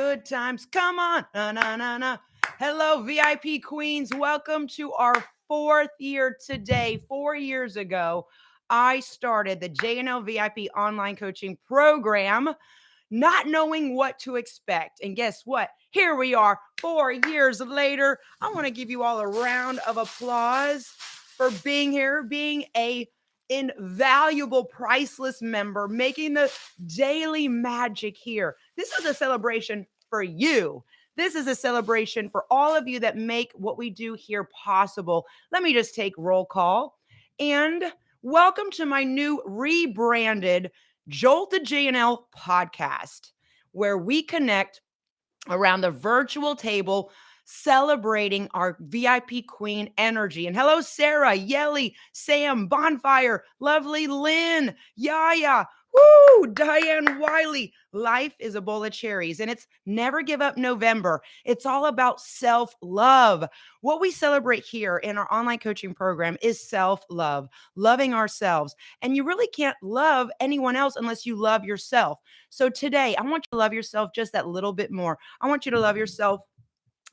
good times. Come on. Na, na, na, na. Hello, VIP queens. Welcome to our 4th year today. 4 years ago, I started the JNL VIP online coaching program, not knowing what to expect. And guess what? Here we are 4 years later. I want to give you all a round of applause for being here, being a invaluable, priceless member, making the daily magic here. This is a celebration for you. This is a celebration for all of you that make what we do here possible. Let me just take roll call. And welcome to my new rebranded JOLT to JNL podcast, where we connect around the virtual table celebrating our VIP queen energy. And hello, Sarah, Yelly, Sam, Bonfire, Lovely Lynn, Yaya, woo, Diane Wiley. Life is a bowl of cherries, and it's Never Give Up November. It's all about self-love. What we celebrate here in our online coaching program is self-love, loving ourselves. And you really can't love anyone else unless you love yourself. So today, I want you to love yourself just that little bit more. I want you to love yourself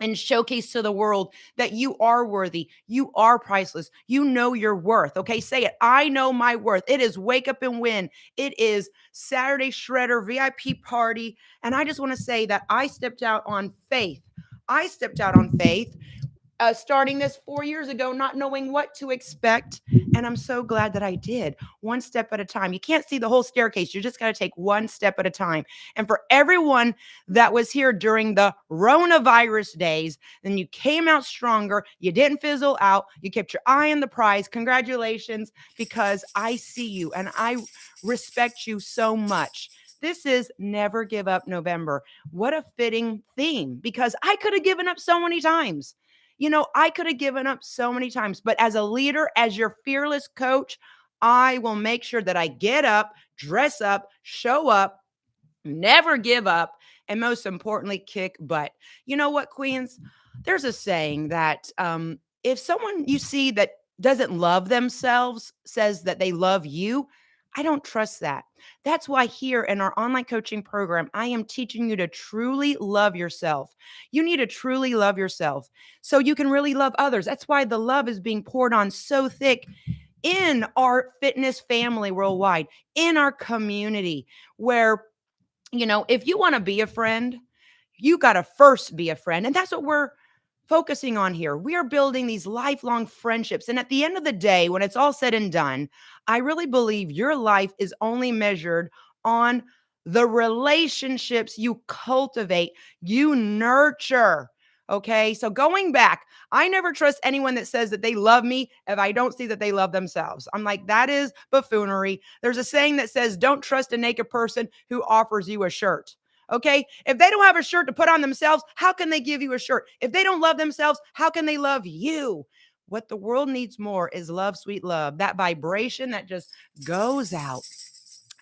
and showcase to the world that you are worthy. You are priceless. You know your worth. Okay, say it. I know my worth. It is Wake Up and Win. It is Saturday Shredder VIP party. And I just want to say that I stepped out on faith. I stepped out on faith starting this 4 years ago, not knowing what to expect. And I'm so glad that I did, one step at a time. You can't see the whole staircase. You just got to take one step at a time. And for everyone that was here during the coronavirus days, then you came out stronger. You didn't fizzle out. You kept your eye on the prize. Congratulations, because I see you and I respect you so much. This is Never Give Up November. What a fitting theme, because I could have given up so many times. You know, I could have given up so many times, but as a leader, as your fearless coach, I will make sure that I get up, dress up, show up, never give up, and most importantly, kick butt. You know what, queens? There's a saying that if someone you see that doesn't love themselves says that they love you, I don't trust that. That's why here in our online coaching program, I am teaching you to truly love yourself. You need to truly love yourself so you can really love others. That's why the love is being poured on so thick in our fitness family worldwide, in our community, where, you know, if you want to be a friend, you got to first be a friend. And that's what we're focusing on here. We are building these lifelong friendships. And at the end of the day, when it's all said and done, I really believe your life is only measured on the relationships you cultivate, you nurture. Okay. So going back, I never trust anyone that says that they love me if I don't see that they love themselves. I'm like, that is buffoonery. There's a saying that says, don't trust a naked person who offers you a shirt. Okay. If they don't have a shirt to put on themselves, how can they give you a shirt? If they don't love themselves, how can they love you? What the world needs more is love, sweet love, that vibration that just goes out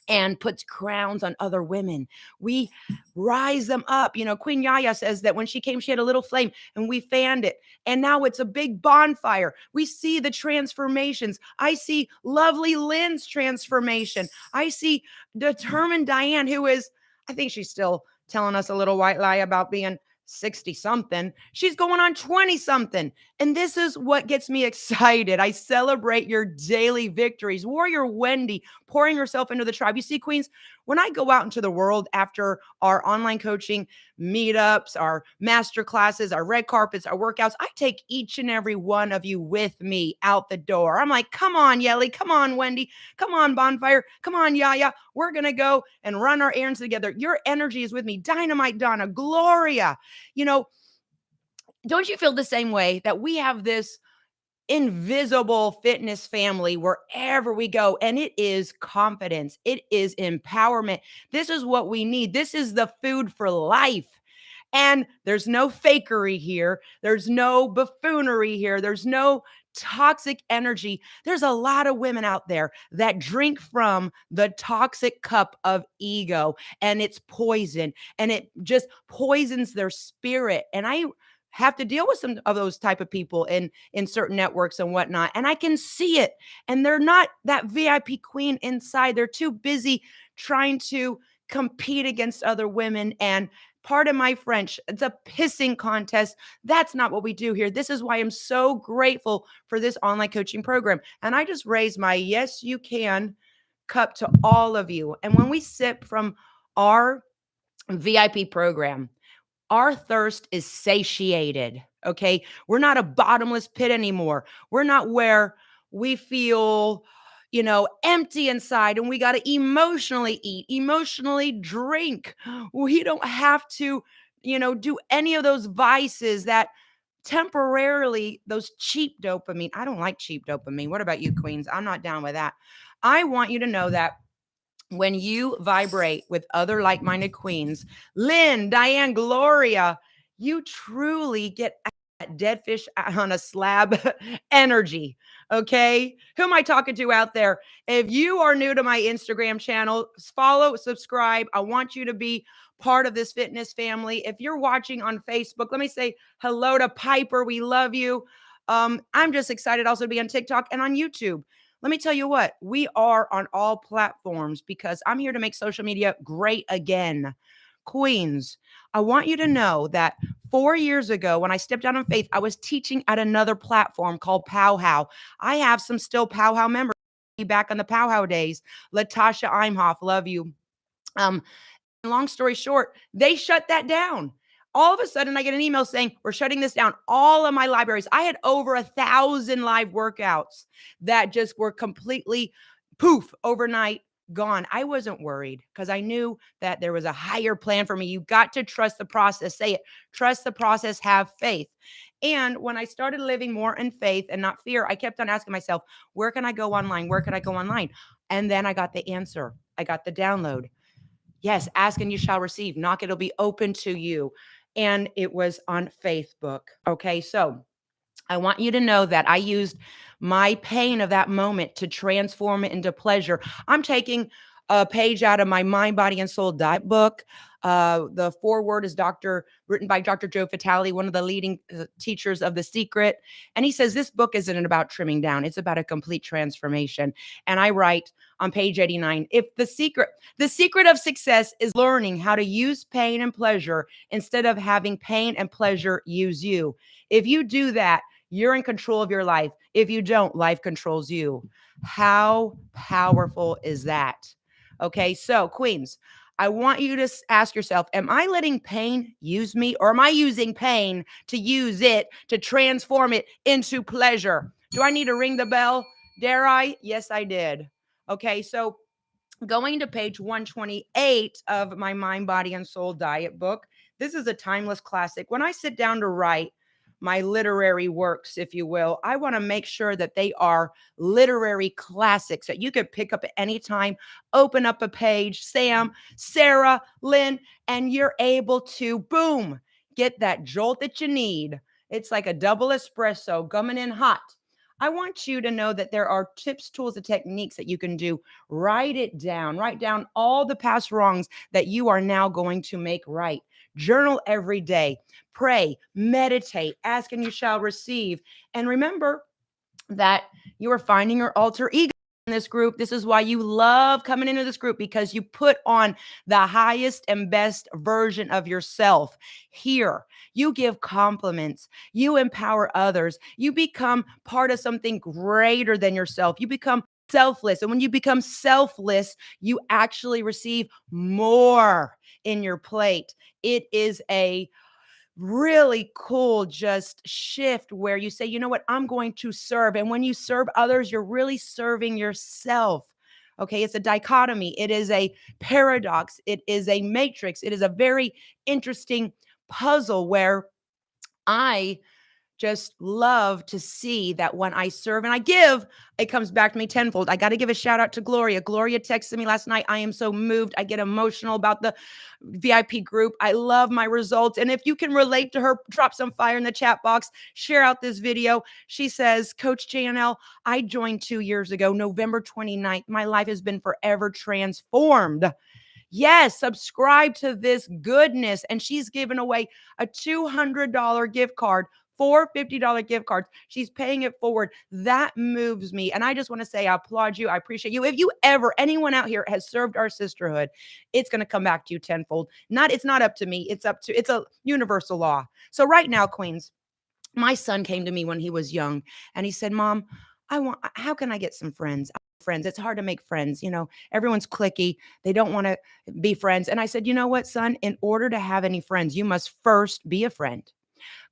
and puts crowns on other women. We rise them up. You know, Queen Yaya says that when she came, she had a little flame and we fanned it. And now it's a big bonfire. We see the transformations. I see Lovely Lynn's transformation. I see determined Diane, who is, I think she's still telling us a little white lie about being 60 something. She's going on 20 something. And this is what gets me excited. I celebrate your daily victories. Warrior Wendy pouring herself into the tribe. You see, queens, when I go out into the world after our online coaching meetups, our master classes, our red carpets, our workouts, I take each and every one of you with me out the door. I'm like, come on, Yelly. Come on, Wendy. Come on, Bonfire. Come on, Yaya. We're going to go and run our errands together. Your energy is with me. Dynamite Donna, Gloria. You know, don't you feel the same way that we have this invisible fitness family wherever we go? And it is confidence. It is empowerment. This is what we need. This is the food for life. And there's no fakery here. There's no buffoonery here. There's no toxic energy. There's a lot of women out there that drink from the toxic cup of ego, and it's poison, and it just poisons their spirit. And I have to deal with some of those type of people in certain networks and whatnot. And I can see it. And they're not that VIP queen inside. They're too busy trying to compete against other women and, pardon my French, it's a pissing contest. That's not what we do here. This is why I'm so grateful for this online coaching program. And I just raise my yes, you can cup to all of you. And when we sip from our VIP program, our thirst is satiated. Okay. We're not a bottomless pit anymore. We're not where we feel, empty inside and we got to emotionally eat, emotionally drink. We don't have to, do any of those vices that temporarily, those cheap dopamine. I don't like cheap dopamine. What about you, queens? I'm not down with that. I want you to know that when you vibrate with other like-minded queens, Lynn, Diane, Gloria, you truly get that dead fish on a slab energy. Okay. Who am I talking to out there? If you are new to my Instagram channel, follow, subscribe. I want you to be part of this fitness family. If you're watching on Facebook, let me say hello to Piper. We love you. I'm just excited also to be on TikTok and on YouTube. Let me tell you what, we are on all platforms because I'm here to make social media great again. Queens, I want you to know that 4 years ago, when I stepped out on faith, I was teaching at another platform called Powwow. I have some still Powwow members back on the Powwow days. Latasha Imhoff, love you. Long story short, they shut that down. All of a sudden, I get an email saying, we're shutting this down. All of my libraries, I had over 1,000 live workouts that just were completely poof overnight gone. I wasn't worried because I knew that there was a higher plan for me. You got to trust the process. Say it. Trust the process, have faith. And when I started living more in faith and not fear, I kept on asking myself, where can I go online? Where can I go online? And then I got the answer. I got the download. Yes, ask and you shall receive. Knock, it'll be open to you. And it was on Facebook. Okay, so I want you to know that I used my pain of that moment to transform it into pleasure. I'm taking a page out of my Mind, Body, and Soul diet book. The foreword is written by Dr. Joe Vitale, one of the leading teachers of The Secret. And he says this book isn't about trimming down. It's about a complete transformation. And I write on page 89, if the secret of success is learning how to use pain and pleasure instead of having pain and pleasure use you. If you do that, you're in control of your life. If you don't, life controls you. How powerful is that? Okay, so queens, I want you to ask yourself, am I letting pain use me, or am I using pain to use it to transform it into pleasure? Do I need to ring the bell? Dare I? Yes, I did. Okay, so going to page 128 of my Mind, Body, and Soul diet book, this is a timeless classic. When I sit down to write my literary works, if you will, I want to make sure that they are literary classics that you could pick up at any time, open up a page, Sam, Sarah, Lynn, and you're able to, boom, get that jolt that you need. It's like a double espresso coming in hot. I want you to know that there are tips, tools, and techniques that you can do. Write it down. Write down all the past wrongs that you are now going to make right. Journal every day. Pray, meditate, ask and you shall receive. And remember that you are finding your alter ego in this group. This is why you love coming into this group, because you put on the highest and best version of yourself here. You give compliments, you empower others, you become part of something greater than yourself. You become selfless. And when you become selfless, you actually receive more in your plate. It is a really cool just shift where you say, you know what, I'm going to serve. And when you serve others, you're really serving yourself. Okay, it's a dichotomy. It is a paradox. It is a matrix. It is a very interesting puzzle where I just love to see that when I serve and I give, it comes back to me tenfold. I got to give a shout out to Gloria. Gloria texted me last night. I am so moved. I get emotional about the VIP group. I love my results. And if you can relate to her, drop some fire in the chat box, share out this video. She says, Coach JNL, I joined 2 years ago, November 29th. My life has been forever transformed. Yes, subscribe to this goodness. And she's given away a $200 gift card 4 $50 gift cards. She's paying it forward. That moves me. And I just want to say, I applaud you. I appreciate you. If you ever, anyone out here has served our sisterhood, it's going to come back to you tenfold. It's not up to me. It's a universal law. So right now, Queens, my son came to me when he was young and he said, Mom, how can I get some friends? Friends. It's hard to make friends. Everyone's cliquey. They don't want to be friends. And I said, you know what, son? In order to have any friends, you must first be a friend.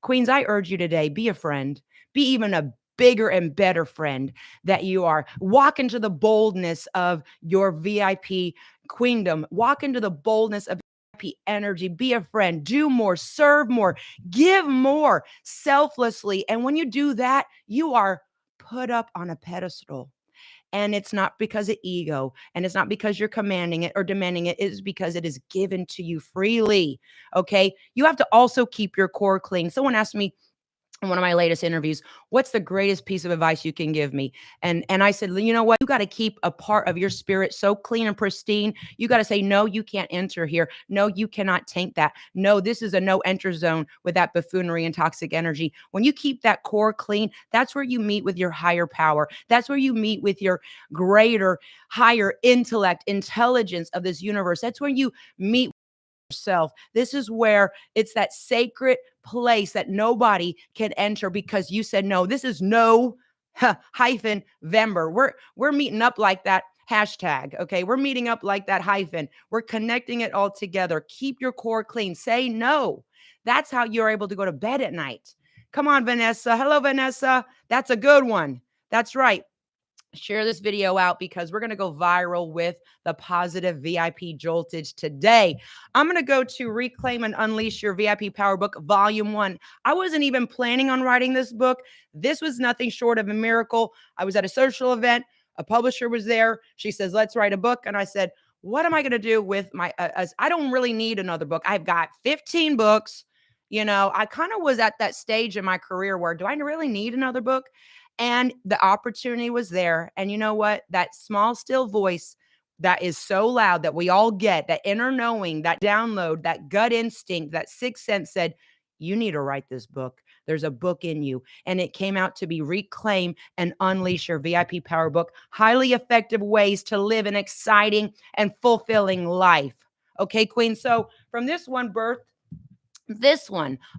Queens, I urge you today, be a friend. Be even a bigger and better friend that you are. Walk into the boldness of your VIP queendom. Walk into the boldness of VIP energy. Be a friend. Do more. Serve more. Give more selflessly. And when you do that, you are put up on a pedestal. And it's not because of ego, and it's not because you're commanding it or demanding it. It is because it is given to you freely. Okay. You have to also keep your core clean. Someone asked me in one of my latest interviews, what's the greatest piece of advice you can give me? And I said, you know what? You got to keep a part of your spirit so clean and pristine. You got to say, no, you can't enter here. No, you cannot taint that. No, this is a no enter zone with that buffoonery and toxic energy. When you keep that core clean, that's where you meet with your higher power. That's where you meet with your greater, higher intellect, intelligence of this universe. That's where you meet yourself. This is where it's that sacred place that nobody can enter because you said no. This is no hyphen Vember. We're meeting up like that hashtag. Okay. We're meeting up like that hyphen. We're connecting it all together. Keep your core clean. Say no. That's how you're able to go to bed at night. Come on, Vanessa. Hello, Vanessa. That's a good one. That's right. Share this video out because we're going to go viral with the positive VIP joltage today. I'm going to go to Reclaim and Unleash Your VIP Power Book, Volume 1. I wasn't even planning on writing this book. This was nothing short of a miracle. I was at a social event. A publisher was there. She says, let's write a book. And I said, what am I going to do with my, I don't really need another book. I've got 15 books. I kind of was at that stage in my career where do I really need another book? And the opportunity was there. And you know what? That small, still voice that is so loud that we all get, that inner knowing, that download, that gut instinct, that sixth sense said, you need to write this book. There's a book in you. And it came out to be Reclaim and Unleash Your VIP Power Book, highly effective ways to live an exciting and fulfilling life. Okay, Queen. So from this one,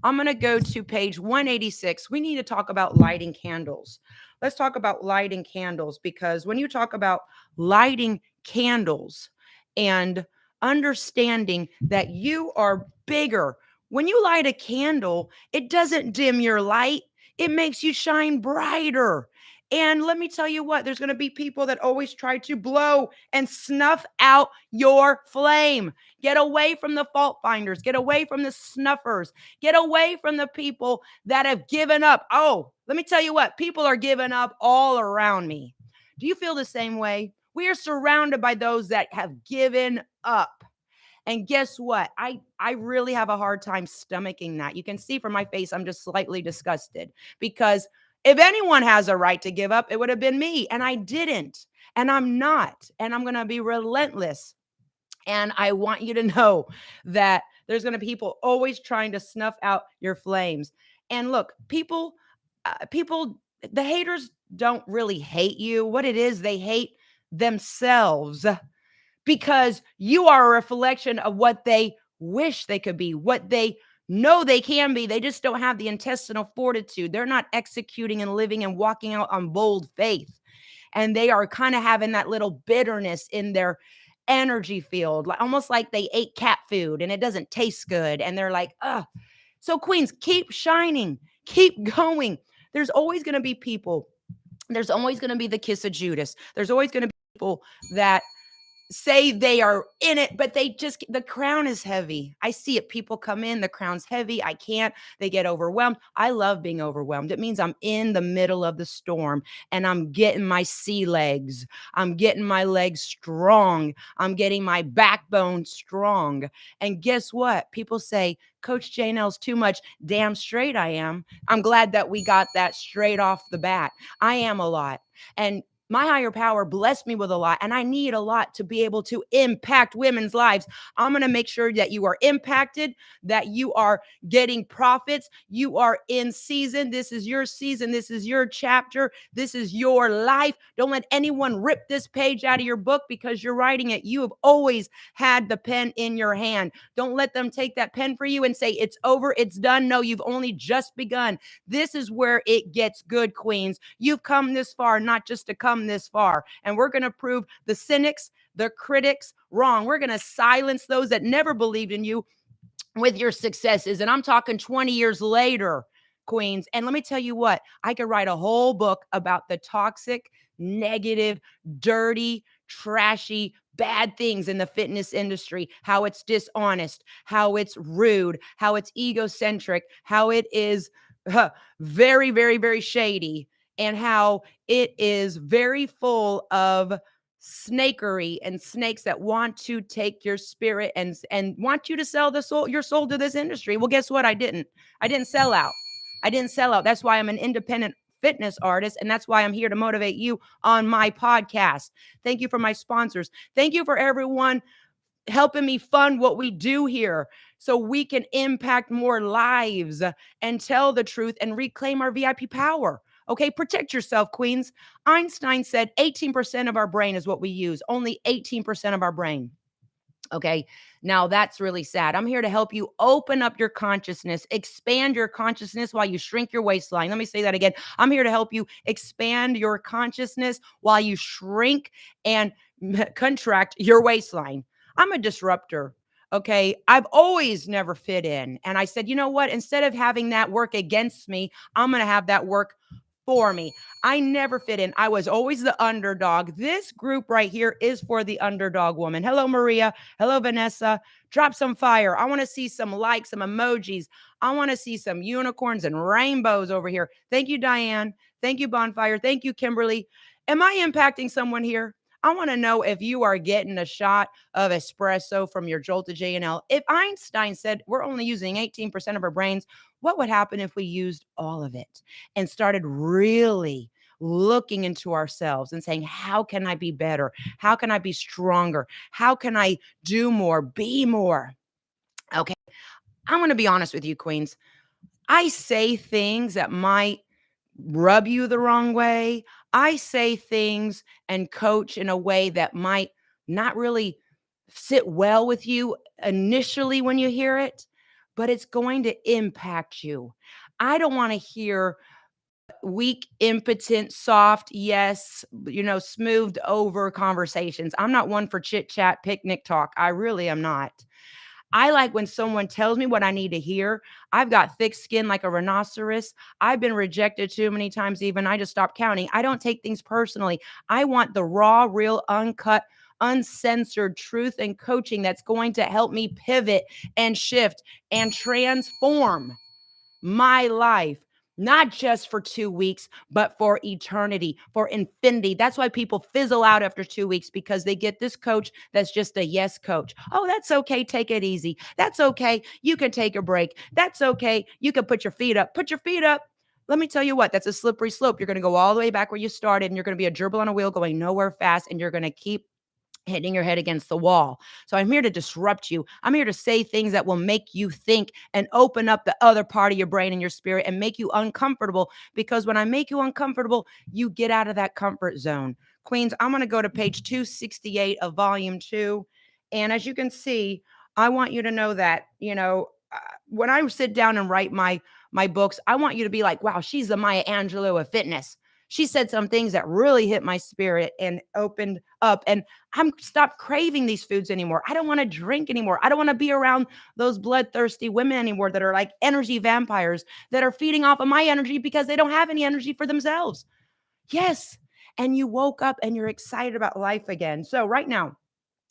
I'm going to go to page 186. We need to talk about lighting candles. Let's talk about lighting candles because when you talk about lighting candles and understanding that you are bigger, when you light a candle, it doesn't dim your light. It makes you shine brighter. And let me tell you what, there's going to be people that always try to blow and snuff out your flame. Get away from the fault finders. Get away from the snuffers. Get away from the people that have given up. Oh, let me tell you what, people are giving up all around me. Do you feel the same way? We are surrounded by those that have given up. And guess what? I really have a hard time stomaching that. You can see from my face, I'm just slightly disgusted because if anyone has a right to give up, it would have been me. And I didn't. And I'm not. And I'm going to be relentless. And I want you to know that there's going to be people always trying to snuff out your flames. And look, the haters don't really hate you. What it is, they hate themselves because you are a reflection of what they wish they could be, what they know they can be. They just don't have the intestinal fortitude. They're not executing and living and walking out on bold faith. And they are kind of having that little bitterness in their energy field, almost like they ate cat food and it doesn't taste good. And they're like, ugh. So, Queens, keep shining, keep going. There's always going to be people. There's always going to be the kiss of Judas. There's always going to be people that say they are in it, but the crown is heavy. I see it. People come in, the crown's heavy. I can't. They get overwhelmed. I love being overwhelmed. It means I'm in the middle of the storm and I'm getting my sea legs. I'm getting my legs strong. I'm getting my backbone strong. And guess what? People say, Coach Janelle's too much. Damn straight I am. I'm glad that we got that straight off the bat. I am a lot. And My higher power blessed me with a lot, and I need a lot to be able to impact women's lives. I'm going to make sure that you are impacted, that you are getting profits, you are in season. This is your season. This is your chapter. This is your life. Don't let anyone rip this page out of your book because you're writing it. You have always had the pen in your hand. Don't let them take that pen for you and say, it's over, it's done. No, you've only just begun. This is where it gets good, queens. You've come this far, not just to come this far. And we're going to prove the cynics, the critics wrong. We're going to silence those that never believed in you with your successes. And I'm talking 20 years later, queens. And let me tell you what, I could write a whole book about the toxic, negative, dirty, trashy, bad things in the fitness industry, how it's dishonest, how it's rude, how it's egocentric, how it is very, very, very shady, and how it is very full of snakery and snakes that want to take your spirit and want you to sell your soul to this industry. Well, guess what? I didn't sell out. I didn't sell out. That's why I'm an independent fitness artist, and that's why I'm here to motivate you on my podcast. Thank you for my sponsors. Thank you for everyone helping me fund what we do here so we can impact more lives and tell the truth and reclaim our VIP power. Okay, protect yourself, queens. Einstein said 18% of our brain is what we use, only 18% of our brain. Okay, now that's really sad. I'm here to help you open up your consciousness, expand your consciousness while you shrink your waistline. Let me say that again. I'm here to help you expand your consciousness while you shrink and contract your waistline. I'm a disruptor. Okay, I've always never fit in. And I said, you know what? Instead of having that work against me, I'm going to have that work for me. I never fit in. I was always the underdog. This group right here is for the underdog woman. Hello, Maria. Hello, Vanessa. Drop some fire. I want to see some likes, some emojis. I want to see some unicorns and rainbows over here. Thank you, Diane. Thank you, Bonfire. Thank you, Kimberly. Am I impacting someone here? I want to know if you are getting a shot of espresso from your JOLT to JNL. If Einstein said we're only using 18% of our brains, what would happen if we used all of it and started really looking into ourselves and saying, how can I be better? How can I be stronger? How can I do more, be more? Okay. I'm going to be honest with you, queens. I say things that might rub you the wrong way. I say things and coach in a way that might not really sit well with you initially when you hear it, but it's going to impact you. I don't want to hear weak, impotent, soft, yes, smoothed over conversations. I'm not one for chit chat, picnic talk. I really am not. I like when someone tells me what I need to hear. I've got thick skin like a rhinoceros. I've been rejected too many times, even. I just stopped counting. I don't take things personally. I want the raw, real, uncut, uncensored truth and coaching that's going to help me pivot and shift and transform my life, not just for 2 weeks, but for eternity, for infinity. That's why people fizzle out after 2 weeks, because they get this coach that's just a yes coach. Oh, that's okay. Take it easy. That's okay. You can take a break. That's okay. You can put your feet up. Put your feet up. Let me tell you what, that's a slippery slope. You're going to go all the way back where you started, and you're going to be a gerbil on a wheel going nowhere fast, and you're going to keep hitting your head against the wall. So I'm here to disrupt you. I'm here to say things that will make you think and open up the other part of your brain and your spirit and make you uncomfortable, because when I make you uncomfortable, you get out of that comfort zone. Queens, I'm going to go to page 268 of volume 2. And as you can see, I want you to know that, when I sit down and write my books, I want you to be like, wow, she's the Maya Angelou of fitness. She said some things that really hit my spirit and opened up, and I'm stopped craving these foods anymore. I don't want to drink anymore. I don't want to be around those bloodthirsty women anymore that are like energy vampires that are feeding off of my energy because they don't have any energy for themselves. Yes. And you woke up and you're excited about life again. So right now,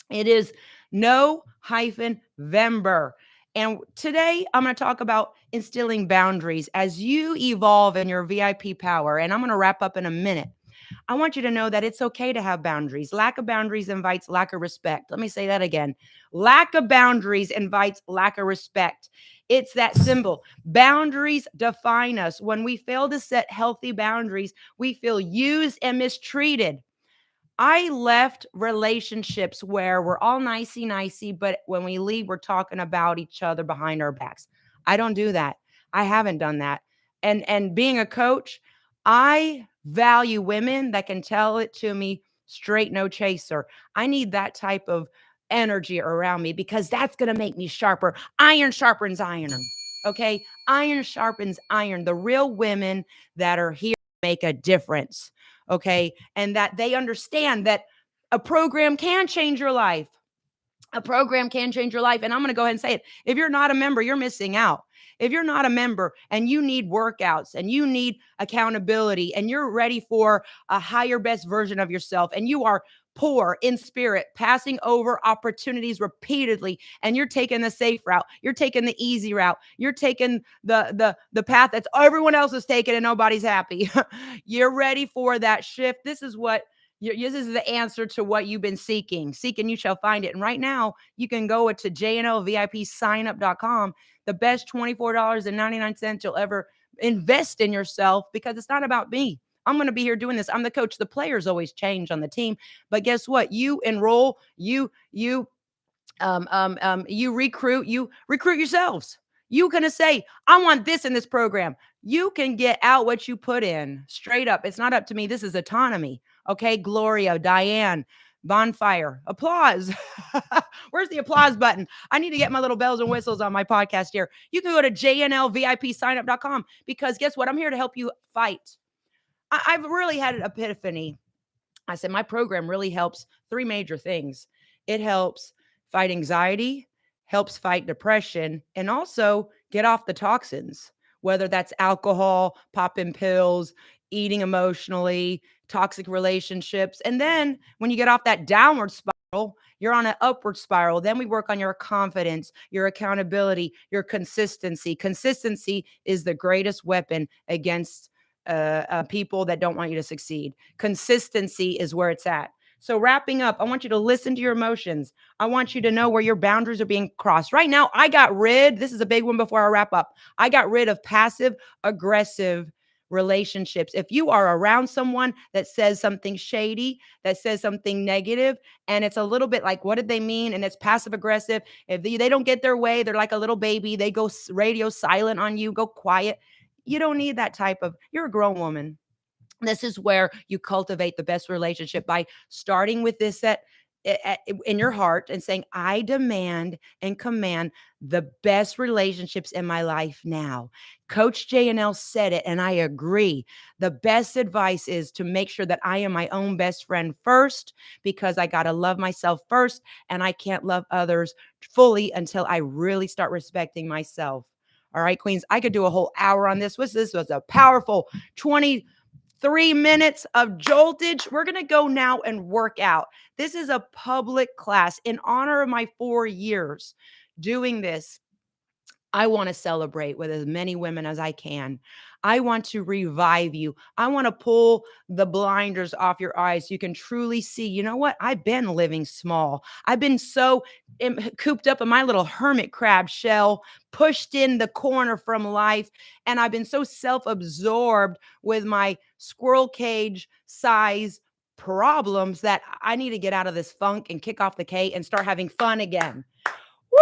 it is No-Vember. And today I'm going to talk about instilling boundaries as you evolve in your VIP power. And I'm going to wrap up in a minute. I want you to know that it's okay to have boundaries. Lack of boundaries invites lack of respect. Let me say that again. Lack of boundaries invites lack of respect. It's that simple. Boundaries define us. When we fail to set healthy boundaries, we feel used and mistreated. I left relationships where we're all nicey nicey, but when we leave, we're talking about each other behind our backs. I don't do that. I haven't done that. And being a coach, I value women that can tell it to me straight, no chaser. I need that type of energy around me because that's going to make me sharper. Iron sharpens iron. Okay? Iron sharpens iron. The real women that are here make a difference. Okay? And that they understand that a program can change your life. A program can change your life. And I'm going to go ahead and say it. If you're not a member, you're missing out. If you're not a member and you need workouts and you need accountability and you're ready for a higher best version of yourself and you are poor in spirit, passing over opportunities repeatedly, and you're taking the safe route, you're taking the easy route, you're taking the path that's everyone else is taking and nobody's happy. You're ready for that shift. This is what this is the answer to what you've been seeking. Seeking, you shall find it. And right now, you can go to jnlvipsignup.com, the best $24.99 you'll ever invest in yourself because it's not about me. I'm going to be here doing this. I'm the coach. The players always change on the team. But guess what? You enroll, you recruit yourselves. You gonna say, I want this in this program. You can get out what you put in straight up. It's not up to me. This is autonomy. Okay. Gloria, Diane, bonfire, applause. Where's the applause button? I need to get my little bells and whistles on my podcast here. You can go to jnlvipsignup.com because guess what? I'm here to help you fight. I've really had an epiphany. I said, my program really helps three major things. It helps fight anxiety, helps fight depression, and also get off the toxins, whether that's alcohol, popping pills, eating emotionally, toxic relationships. And then when you get off that downward spiral, you're on an upward spiral. Then we work on your confidence, your accountability, your consistency. Consistency is the greatest weapon against people that don't want you to succeed. Consistency is where it's at. So, wrapping up, I want you to listen to your emotions. I want you to know where your boundaries are being crossed. Right now, this is a big one before I wrap up. I got rid of passive aggressive relationships. If you are around someone that says something shady, that says something negative, and it's a little bit like, what did they mean? And it's passive aggressive. If they don't get their way, they're like a little baby. They go radio silent on you, go quiet. You don't need that type of, you're a grown woman. This is where you cultivate the best relationship by starting with this in your heart and saying, I demand and command the best relationships in my life now. Coach J&L said it, and I agree. The best advice is to make sure that I am my own best friend first, because I got to love myself first, and I can't love others fully until I really start respecting myself. All right, Queens, I could do a whole hour on this. This was a powerful 23 minutes of joltage. We're going to go now and work out. This is a public class in honor of my 4 years doing this. I want to celebrate with as many women as I can. I want to revive you. I want to pull the blinders off your eyes so you can truly see, you know what? I've been living small. I've been so cooped up in my little hermit crab shell, pushed in the corner from life. And I've been so self-absorbed with my squirrel cage size problems that I need to get out of this funk and kick off the K and start having fun again. Woo!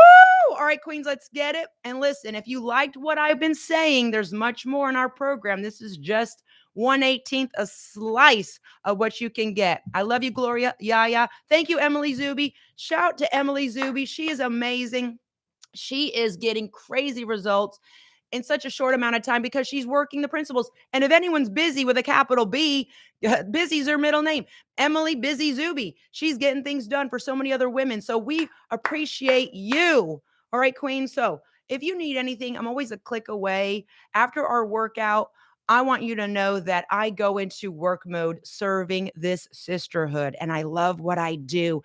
All right, Queens, let's get it. And listen, if you liked what I've been saying, there's much more in our program. This is just 1/18th, a slice of what you can get. I love you, Gloria. Yeah. Thank you, Emily Zuby. Shout to Emily Zuby. She is amazing. She is getting crazy results in such a short amount of time because she's working the principles. And if anyone's busy with a capital B, Busy's her middle name. Emily Busy Zuby. She's getting things done for so many other women. So we appreciate you. All right, Queen. So if you need anything, I'm always a click away. After our workout, I want you to know that I go into work mode serving this sisterhood, and I love what I do.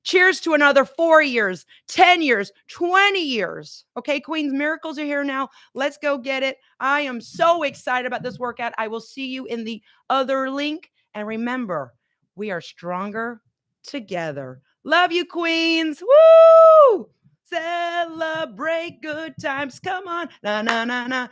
Cheers to another 4 years, 10 years, 20 years. Okay, Queens, miracles are here now. Let's go get it. I am so excited about this workout. I will see you in the other link. And remember, we are stronger together. Love you, Queens. Woo! Celebrate good times. Come on. Na, na, na, na.